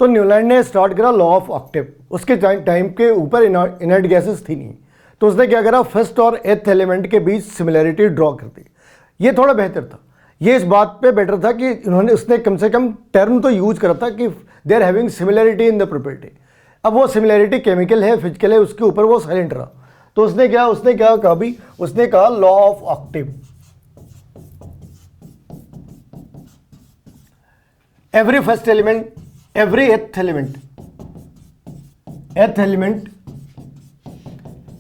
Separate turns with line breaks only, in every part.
तो न्यूलैंड ने स्टार्ट करा लॉ ऑफ ऑक्टेव। उसके टाइम के ऊपर इनर्ट गैसेस थी नहीं, तो उसने क्या करा, फर्स्ट और एथ एलिमेंट के बीच सिमिलैरिटी ड्रॉ कर दी। ये थोड़ा बेहतर था, ये इस बात पे बेटर था कि उसने कम से कम टर्म तो यूज करा था कि they are having similarity in the property. अब वो सिमिलैरिटी केमिकल है, फिजिकल है, उसके ऊपर वो साइलेंट रहा। तो उसने क्या कहा भी, उसने कहा law of Octave. Every first element, every एथ element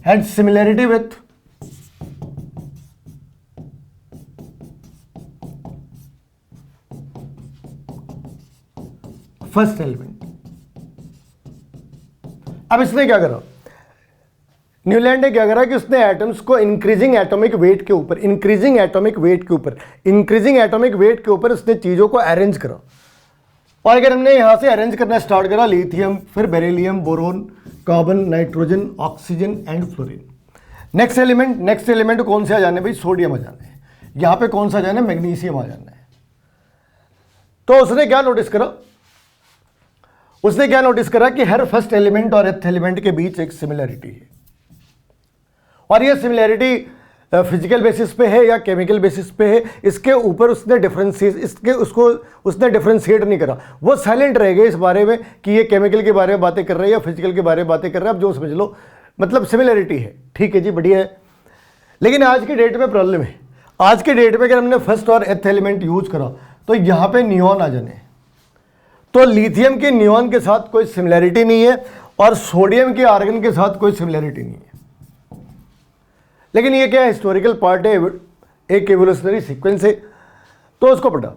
had similarity with first element. अब इसने क्या करा, न्यूलैंड ने क्या करा कि उसने एटम्स को इंक्रीजिंग एटॉमिक वेट के ऊपर उसने चीजों को अरेंज करा। और अगर हमने यहां से अरेंज करना स्टार्ट करा, लिथियम, फिर beryllium, boron, carbon, nitrogen, oxygen and fluorine. Next element कौन से आ जाने भाई, सोडियम आ जाना है। यहां पे कौन सा आ जाना है, मैग्नीशियम आ जाना है। तो उसने क्या नोटिस करा कि हर फर्स्ट एलिमेंट और एथ एलिमेंट के बीच एक सिमिलैरिटी है, और ये सिमिलैरिटी फिजिकल बेसिस पे है या केमिकल बेसिस पे है, इसके ऊपर उसने डिफरेंशिएट नहीं करा। वो साइलेंट रह गए इस बारे में कि ये केमिकल के बारे में बातें कर रहे हैं या फिजिकल के बारे में बातें कर रहे हैं। अब जो समझ लो, मतलब सिमिलैरिटी है, ठीक है जी, बढ़िया है। लेकिन आज की डेट में प्रॉब्लम है। आज के डेट में अगर हमने फर्स्ट और एथ एलिमेंट यूज करा तो यहाँ पे नियॉन आ जाने, तो लिथियम के नियॉन के साथ कोई सिमिलैरिटी नहीं है और सोडियम के आर्गन के साथ कोई सिमिलैरिटी नहीं है। लेकिन ये क्या हिस्टोरिकल पार्ट है, एक एवोल्यूशनरी सीक्वेंस है, तो उसको पढ़ा।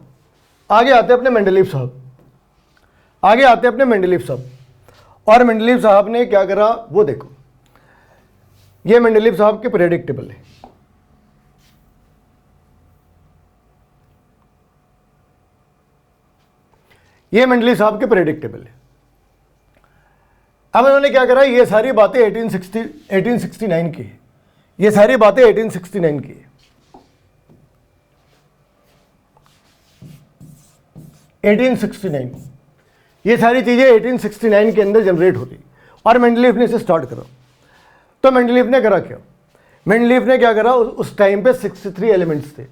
आगे आते हैं अपने मेंडलीव साहब। और मेंडलीव साहब ने क्या करा वो देखो, ये मेंडलीव साहब के पीरियडिक टेबल है। ये मेंडलीव साहब के पीरियडिक टेबल है। अब उन्होंने क्या करा, ये सारी बातें 1869 की है। ये सारी बातें 1869 की है। 1869 ये सारी चीजें 1869 के अंदर जनरेट होती, और मेंडलीव ने इसे स्टार्ट करा। तो मेंडलीव ने करा क्या, मेंडलीव ने क्या करा, उस टाइम पे 63 एलिमेंट्स थे,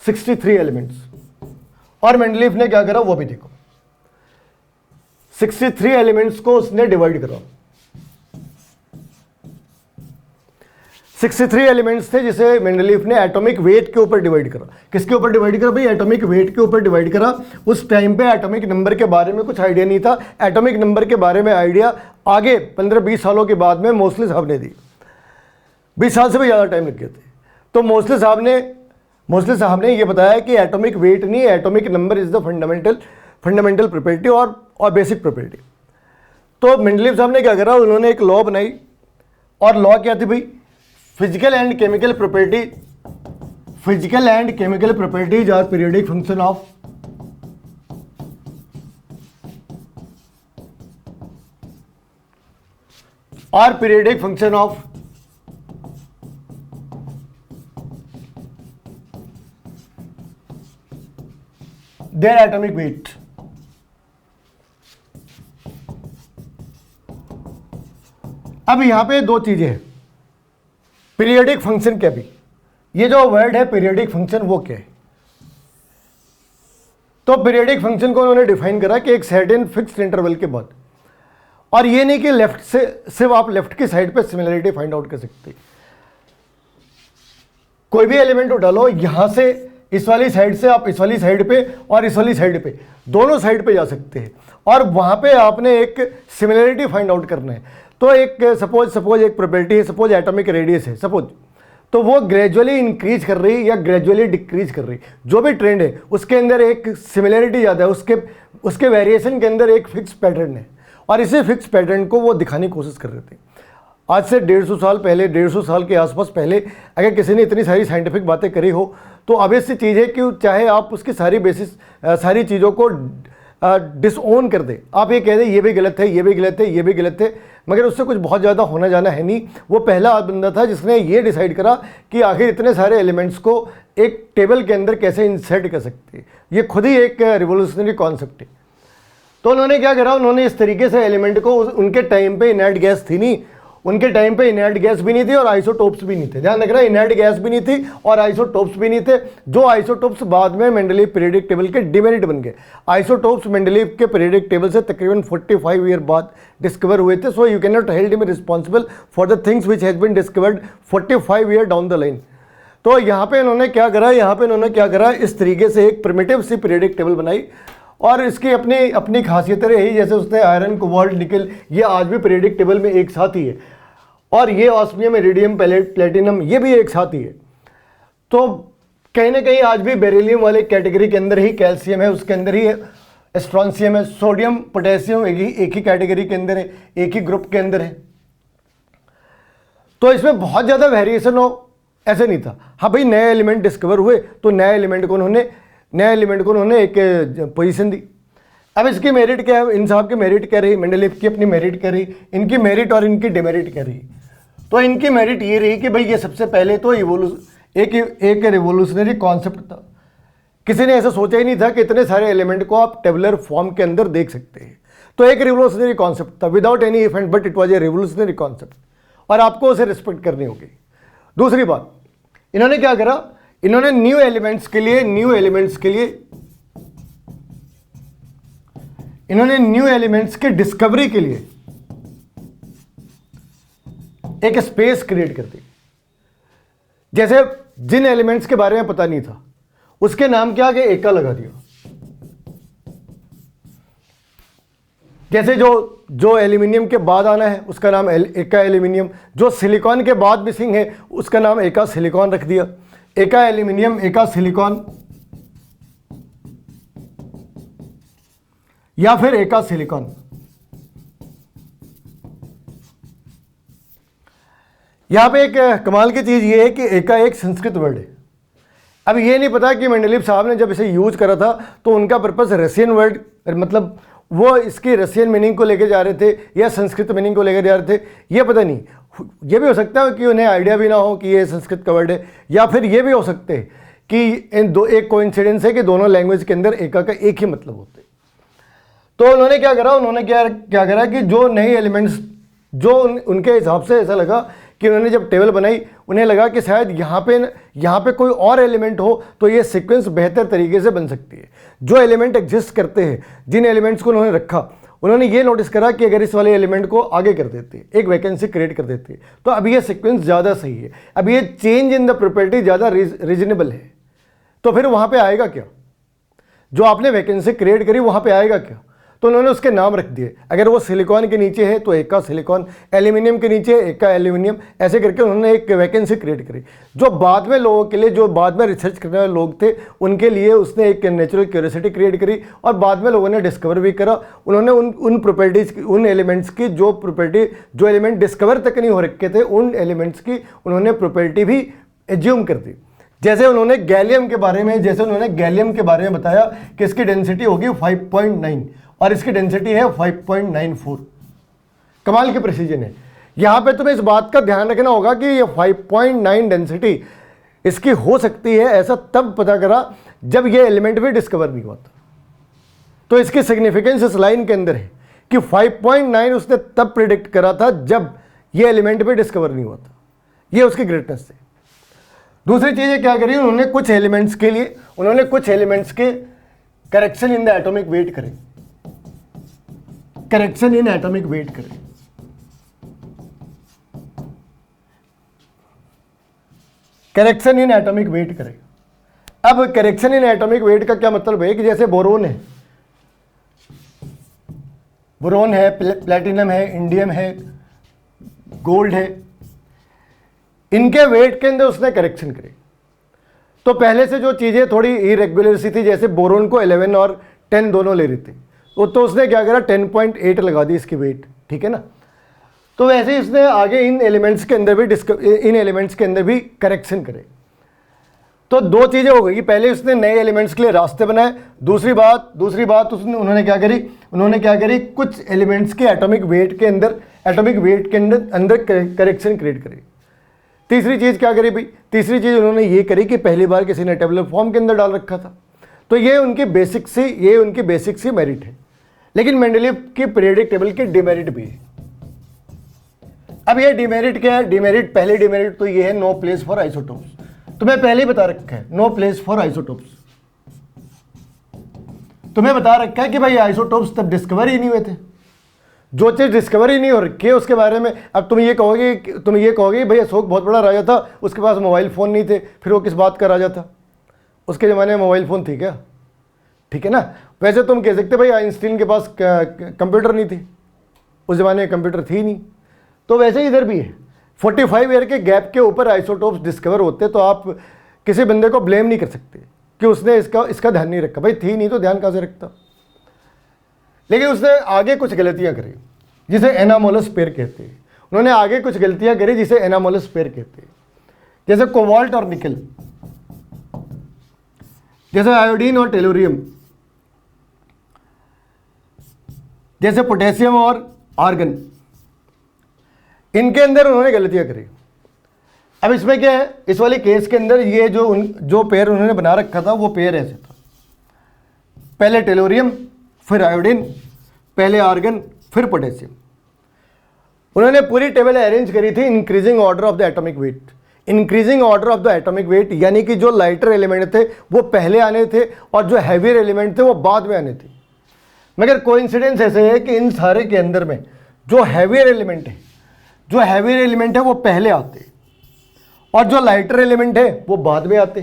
63 एलिमेंट्स। और मेंडलीव ने क्या करा वो भी देखो, 63 एलिमेंट्स को उसने डिवाइड करा। 63 एलिमेंट्स थे जिसे मेंडलीव ने एटॉमिक वेट के ऊपर डिवाइड करा। किसके ऊपर डिवाइड करा भाई, एटॉमिक वेट के ऊपर डिवाइड करा। उस टाइम पे एटॉमिक नंबर के बारे में कुछ आइडिया नहीं था। एटॉमिक नंबर के बारे में आइडिया आगे 15-20 सालों के बाद में मोस्टली साहब ने दी। 20 साल से भी ज़्यादा टाइम लग गए थे। तो मोस्टली साहब ने ये बताया कि एटॉमिक वेट नहीं, atomic number is the fundamental property और बेसिक प्रॉपर्टी। तो मेंडलीव साहब ने क्या करा, उन्होंने एक लॉ बनाई, और लॉ क्या थी भाई, physical and chemical properties are periodic function of their atomic weight। अब यहां पे दो चीजें हैं, पीरियोडिक फंक्शन क्या भी, ये जो वर्ड है पीरियोडिक फंक्शन वो क्या है। तो पीरियोडिक फंक्शन को उन्होंने डिफाइन करा कि एक सर्टेन फिक्स्ड इंटरवल के बाद, और ये नहीं कि लेफ्ट से सिर्फ आप लेफ्ट की साइड पे सिमिलरिटी फाइंड आउट कर सकते। कोई भी एलिमेंट उठा लो, यहां से इस वाली साइड से आप इस वाली साइड पे और इस वाली साइड पे, दोनों साइड पे जा सकते हैं, और वहां पे आपने एक सिमिलरिटी फाइंड आउट करना है। तो एक सपोज एक प्रॉपर्टी है, सपोज एटॉमिक रेडियस है सपोज, तो वो ग्रेजुअली इंक्रीज कर रही या ग्रेजुअली डिक्रीज कर रही, जो भी ट्रेंड है उसके अंदर एक सिमिलरिटी ज़्यादा है, उसके वेरिएशन के अंदर एक फिक्स पैटर्न है, और इसी फिक्स पैटर्न को वो दिखाने की कोशिश कर रहे थे। आज से 150 साल पहले, 150 साल के आसपास पहले अगर किसी ने इतनी सारी साइंटिफिक बातें करी हो, तो ऑब्वियस सी चीज़ है कि चाहे आप उसकी सारी चीज़ों को डिसओन कर दे, आप ये कह दें ये भी गलत है, ये भी गलत है, ये भी गलत है, मगर उससे कुछ बहुत ज़्यादा होना जाना है नहीं। वो पहला बंदा था जिसने ये डिसाइड करा कि आखिर इतने सारे एलिमेंट्स को एक टेबल के अंदर कैसे इंसर्ट कर सकते हैं। ये खुद ही एक रिवोल्यूशनरी कॉन्सेप्ट है। तो उन्होंने क्या करा, उन्होंने इस तरीके से एलिमेंट को, उनके टाइम पे इनर्ट गैस थी नहीं, उनके टाइम पे इनर्ट गैस भी नहीं थी और आइसोटोप्स भी नहीं थे। ध्यान रखना, इनर्ट गैस भी नहीं थी और आइसोटोप्स भी नहीं थे। जो आइसोटोप्स बाद में मेंडलीव पीरियडिक टेबल के डिमेरिट बन गए। आइसोटोप्स मेंडलीव के पीरियडिक टेबल से तकरीबन 45 ईयर बाद डिस्कवर हुए थे। So you can not held him responsible for the things which has been discovered 45 year down the line. तो यहाँ पे इन्होंने क्या करा, इस तरीके से एक प्रिमिटिव सी पीरियडिक टेबल बनाई और इसकी अपनी खासियतें रही। जैसे उसने आयरन, कोबाल्ट, निकल, ये आज भी पीरियडिक टेबल में एक साथ ही है, और ये ऑस्मियम, इरिडियम, प्लेटिनम, ये भी एक साथ ही है। तो कहीं ना कहीं आज भी बेरिलियम वाले कैटेगरी के अंदर ही कैल्शियम है, उसके अंदर ही स्ट्रॉन्शियम है, सोडियम, पोटेशियम एक ही कैटेगरी के अंदर है, एक ही ग्रुप के अंदर है। तो इसमें बहुत ज़्यादा वेरिएशन हो ऐसे नहीं था। हाँ भाई, नए एलिमेंट डिस्कवर हुए तो नए एलिमेंट को उन्होंने एक पोजीशन दी। अब इसकी मेरिट क्या है, इन साहब की मेरिट क्या रही, मेंडलीव की अपनी मेरिट क्या रही, इनकी मेरिट और इनकी डिमेरिट क्या रही। तो इनकी मेरिट ये रही कि भाई ये सबसे पहले तो एक रिवोल्यूशनरी कॉन्सेप्ट था। किसी ने ऐसा सोचा ही नहीं था कि इतने सारे एलिमेंट को आप टेबुलर फॉर्म के अंदर देख सकते हैं। तो एक रिवोल्यूशनरी कॉन्सेप्ट था, without any effect, but it was a revolutionary concept, और आपको उसे रिस्पेक्ट करनी होगी। दूसरी बात, इन्होंने क्या करा, इन्होंने न्यू एलिमेंट्स के लिए इन्होंने न्यू एलिमेंट्स के डिस्कवरी के लिए एक स्पेस क्रिएट कर दी। जैसे जिन एलिमेंट्स के बारे में पता नहीं था उसके नाम क्या आगे एका लगा दिया। जैसे जो एल्यूमिनियम के बाद आना है उसका नाम एका एल्यूमिनियम, जो सिलिकॉन के बाद मिसिंग है उसका नाम एका सिलिकॉन रख दिया। एका एल्यूमिनियम, एका सिलिकॉन, या फिर एका सिलिकॉन। यहां पे एक कमाल की चीज ये है कि एका एक संस्कृत वर्ड है। अब ये नहीं पता कि मेंडलीव साहब ने जब इसे यूज करा था तो उनका पर्पस रशियन वर्ड, मतलब वो इसकी रशियन मीनिंग को लेके जा रहे थे या संस्कृत मीनिंग को लेकर जा रहे थे, ये पता नहीं। ये भी हो सकता है कि उन्हें आइडिया भी ना हो कि ये संस्कृत का वर्ड है, या फिर ये भी हो सकते हैं कि एक कोइंसिडेंस है कि दोनों लैंग्वेज के अंदर एका का एक ही मतलब होते हैं। तो उन्होंने क्या करा कि जो नए एलिमेंट्स, जो उनके हिसाब से ऐसा लगा कि उन्होंने जब टेबल बनाई, उन्हें लगा कि शायद यहाँ पे कोई और एलिमेंट हो तो ये सीक्वेंस बेहतर तरीके से बन सकती है। जो एलिमेंट एग्जिस्ट करते हैं, जिन एलिमेंट्स को उन्होंने रखा, उन्होंने ये नोटिस करा कि अगर इस वाले एलिमेंट को आगे कर देते, एक वैकेंसी क्रिएट कर देते, तो अब ये सीक्वेंस ज़्यादा सही है, अब ये चेंज इन द प्रॉपर्टी ज़्यादा रीजनेबल है। तो फिर वहाँ पर आएगा क्या, जो आपने वैकेंसी क्रिएट करी वहाँ पर आएगा क्या? तो उन्होंने उसके नाम रख दिए। अगर वो सिलिकॉन के नीचे है तो एका सिलिकॉन, एल्यूमिनियम के नीचे एका एल्यूमिनियम, ऐसे करके उन्होंने एक वैकेंसी क्रिएट करी। जो बाद में लोगों के लिए, जो बाद में रिसर्च करने वाले लोग थे, उनके लिए उसने एक नेचुरल क्यूरियोसिटी क्रिएट करी, और बाद में लोगों ने डिस्कवर भी करा। उन्होंने उन प्रॉपर्टीज़ की, उन एलिमेंट्स की जो एलिमेंट डिस्कवर तक नहीं हो रखे थे, उन एलिमेंट्स की उन्होंने प्रॉपर्टी भी एज्यूम कर दी। जैसे उन्होंने गैलियम के बारे में बताया कि इसकी डेंसिटी होगी 5.9 और इसकी डेंसिटी है 5.94। कमाल की प्रिसीजन है। यहाँ पे तुम्हें इस बात का ध्यान रखना होगा कि ये 5.9 डेंसिटी इसकी हो सकती है, ऐसा तब पता करा जब ये एलिमेंट भी डिस्कवर नहीं हुआ था। तो इसकी सिग्निफिकेंस इस लाइन के अंदर है कि 5.9 उसने तब प्रिडिक्ट करा था जब ये एलिमेंट भी डिस्कवर नहीं हुआ था। ये उसकी ग्रेटनेस है। दूसरी चीज़ क्या करी, उन्होंने कुछ एलिमेंट्स के correction in the atomic weight करें। करेक्शन इन एटॉमिक वेट करें। करेक्शन इन एटॉमिक वेट करें। अब करेक्शन इन एटॉमिक वेट का क्या मतलब है कि जैसे बोरोन है, प्लेटिनम है, इंडियम है, गोल्ड है, इनके वेट के अंदर उसने करेक्शन करी। तो पहले से जो चीज़ें थोड़ी इरेगुलर थी, जैसे बोरोन को 11 और 10 दोनों ले रही थी, तो उसने क्या करा, 10.8 लगा दी इसकी वेट, ठीक है ना। तो वैसे ही इसने आगे इन एलिमेंट्स के अंदर भी करेक्शन करे। तो दो चीज़ें हो गई, पहले उसने नए एलिमेंट्स के लिए रास्ते बनाए। दूसरी बात उन्होंने क्या करी, कुछ एलिमेंट्स के एटॉमिक वेट के अंदर करेक्शन क्रिएट करी। तीसरी चीज़ क्या करी भाई, तीसरी चीज़ उन्होंने ये करी कि पहली बार किसी ने टेबुलर फॉर्म के अंदर डाल रखा था। तो ये उनकी बेसिक सी मेरिट है। लेकिन मेंडलीव की पीरियोडिक टेबल की डिमेरिट भी है। अब ये डिमेरिट क्या है? डिमेरिट, पहले डिमेरिट तो ये है नो प्लेस फॉर आइसोटोप्स। तुम्हें पहले ही बता रखा है नो प्लेस फॉर आइसोटोप्स। तुम्हें बता रखा है कि भाई आइसोटोप्स तब डिस्कवर ही नहीं हुए थे। जो चीज़ डिस्कवर ही नहीं हो रखी है उसके बारे में अब तुम ये कहोगे भाई अशोक बहुत बड़ा राजा था, उसके पास मोबाइल फ़ोन नहीं थे, फिर वो किस बात का राजा था? उसके ज़माने में मोबाइल फ़ोन थी क्या? ठीक है ना। वैसे तुम कह सकते भाई आइंस्टीन के पास कंप्यूटर नहीं थी, उस ज़माने में कंप्यूटर थी नहीं। तो वैसे ही इधर भी है, 45 ईयर के गैप के ऊपर आइसोटोप्स डिस्कवर होते, तो आप किसी बंदे को ब्लेम नहीं कर सकते कि उसने इसका ध्यान नहीं रखा। भाई थी नहीं तो ध्यान कहाँ से रखता? लेकिन उसने आगे कुछ गलतियां करी जिसे एनामोलस पेयर कहते हैं। उन्होंने आगे कुछ गलतियां करी जिसे एनामोलस पेयर कहते हैं, जैसे कोबाल्ट और निकल, जैसे आयोडीन और टेलुरियम, जैसे पोटेशियम और आर्गन। इनके अंदर उन्होंने गलतियां करी। अब इसमें क्या है, इस वाले केस के अंदर ये जो पेयर उन्होंने बना रखा था वो पेयर ऐसे था, पहले टेलुरियम फिर आयोडीन, पहले आर्गन फिर पोटेशियम। उन्होंने पूरी टेबल अरेंज करी थी increasing order of the atomic weight. Increasing order of the atomic weight यानी कि जो लाइटर एलिमेंट थे वो पहले आने थे और जो हैवियर एलिमेंट थे वो बाद में आने थे। मगर कोइंसिडेंस ऐसे है कि इन सारे के अंदर में जो हैवियर एलिमेंट है वो पहले आते और जो लाइटर एलिमेंट है वो बाद में आते।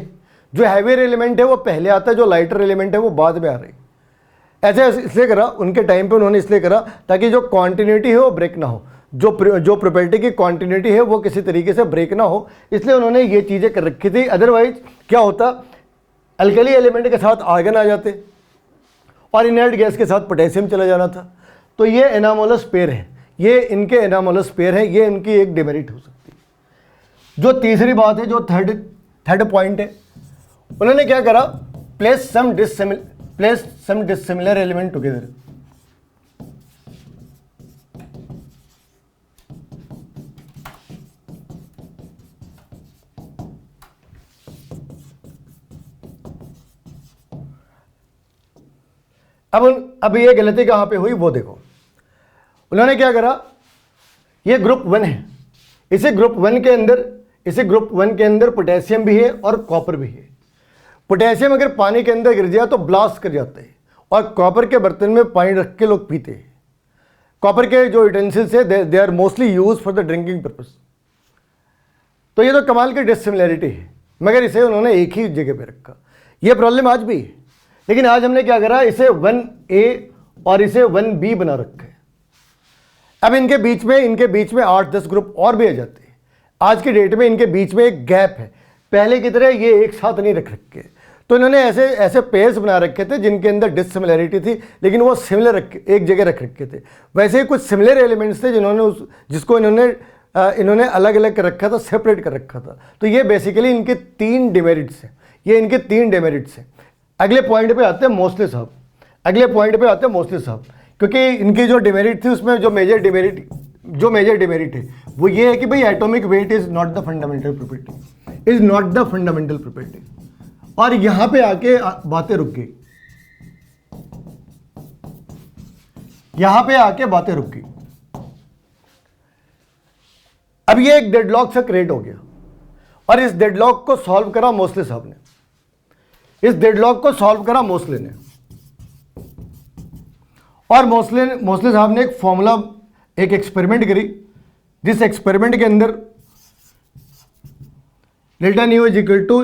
जो हैवियर एलिमेंट है वो पहले आता है, जो लाइटर एलिमेंट है वो बाद में आ रहे। ऐसे इसलिए करा उनके टाइम पे, उन्होंने इसलिए करा ताकि जो कॉन्टिन्यूटी है वो ब्रेक ना हो, जो प्रॉपर्टी की कॉन्टिन्यूटी है वो किसी तरीके से ब्रेक ना हो, इसलिए उन्होंने ये चीज़ें कर रखी थी। अदरवाइज क्या होता, अल्कली एलिमेंट के साथ आर्गन आ जाते और इनर्ट गैस के साथ पोटेशियम चला जाना था। तो ये एनामोलस पेयर है, ये इनके एनामोलस पेयर है, ये इनकी एक डिमेरिट हो सकती है। जो तीसरी बात है, जो थर्ड पॉइंट है, उन्होंने क्या करा, place some dissimilar element together. अब ये गलती कहां पे हुई वो देखो। उन्होंने क्या करा, ये ग्रुप 1 है, इसी ग्रुप 1 के अंदर पोटेशियम भी है और कॉपर भी है। पोटेशियम अगर पानी के अंदर गिर जाए तो ब्लास्ट कर जाता है और कॉपर के बर्तन में पानी रख के लोग पीते हैं। कॉपर के जो यूटेंसिल्स है they are mostly use for the drinking purpose. तो ये तो कमाल की डिसिमिलरिटी है, मगर इसे उन्होंने एक ही जगह पे रखा। ये प्रॉब्लम आज भी है, लेकिन आज हमने क्या करा, इसे 1A और इसे 1B बना रखा है। अब इनके बीच में 8-10 ग्रुप और भी आ जाते हैं। आज की डेट में इनके बीच में एक गैप है, पहले की तरह ये एक साथ नहीं रख रखे। तो इन्होंने ऐसे पेयर्स बना रखे थे जिनके अंदर डिसिमिलरिटी थी, लेकिन वो सिमिलर एक जगह रख रखे थे। वैसे ही कुछ सिमिलर एलिमेंट्स थे जिसको इन्होंने अलग अलग कर रखा था, सेपरेट कर रखा था। तो ये बेसिकली इनके 3 डिमेरिट्स हैं। अगले पॉइंट पे आते हैं मोस्टली साहब, क्योंकि इनकी जो डिमेरिट थी उसमें जो मेजर डिमेरिट है वो ये है कि भाई atomic weight is not the fundamental property, और यहां पे आके बातें रुक गई। अब ये एक डेडलॉक सा क्रिएट हो गया और इस डेडलॉक को सॉल्व करा मोस्टली साहब ने। और मोस्टली साहब ने एक एक्सपेरिमेंट करी, जिस एक्सपेरिमेंट के अंदर delta nu is equal to